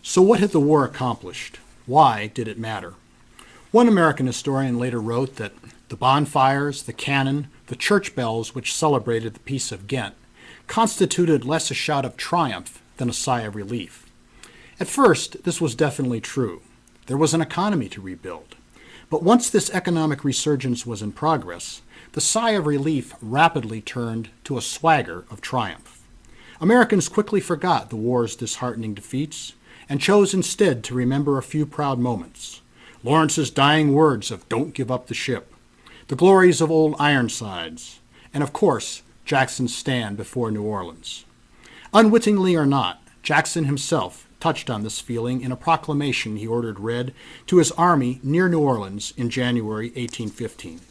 So what had the war accomplished? Why did it matter? One American historian later wrote that the bonfires, the cannon, the church bells which celebrated the Peace of Ghent constituted less a shout of triumph than a sigh of relief. At first, this was definitely true. There was an economy to rebuild. But once this economic resurgence was in progress, the sigh of relief rapidly turned to a swagger of triumph. Americans quickly forgot the war's disheartening defeats and chose instead to remember a few proud moments. Lawrence's dying words of "Don't give up the ship," the glories of old Ironsides, and of course, Jackson's stand before New Orleans. Unwittingly or not, Jackson himself touched on this feeling in a proclamation he ordered read to his army near New Orleans in January 1815.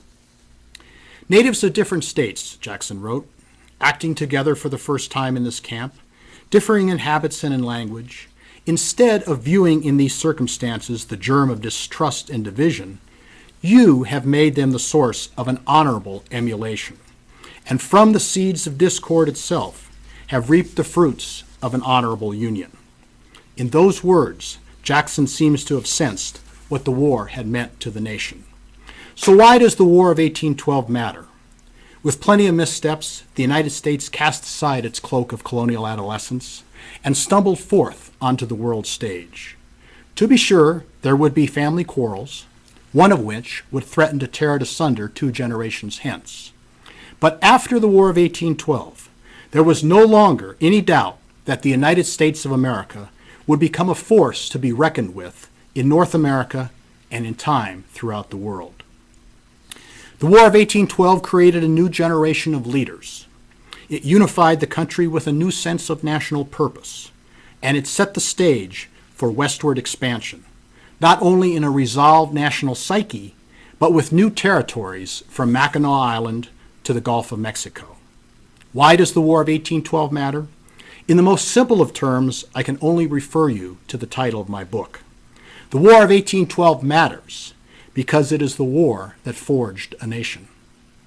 Natives of different states, Jackson wrote, acting together for the first time in this camp, differing in habits and in language, instead of viewing in these circumstances the germ of distrust and division, you have made them the source of an honorable emulation, and from the seeds of discord itself have reaped the fruits of an honorable union. In those words, Jackson seems to have sensed what the war had meant to the nation. So why does the War of 1812 matter? With plenty of missteps, the United States cast aside its cloak of colonial adolescence and stumbled forth onto the world stage. To be sure, there would be family quarrels, one of which would threaten to tear it asunder 2 generations hence. But after the War of 1812, there was no longer any doubt that the United States of America would become a force to be reckoned with in North America and in time throughout the world. The War of 1812 created a new generation of leaders. It unified the country with a new sense of national purpose, and it set the stage for westward expansion, not only in a resolved national psyche, but with new territories from Mackinac Island to the Gulf of Mexico. Why does the War of 1812 matter? In the most simple of terms, I can only refer you to the title of my book. The War of 1812 matters because it is the war that forged a nation.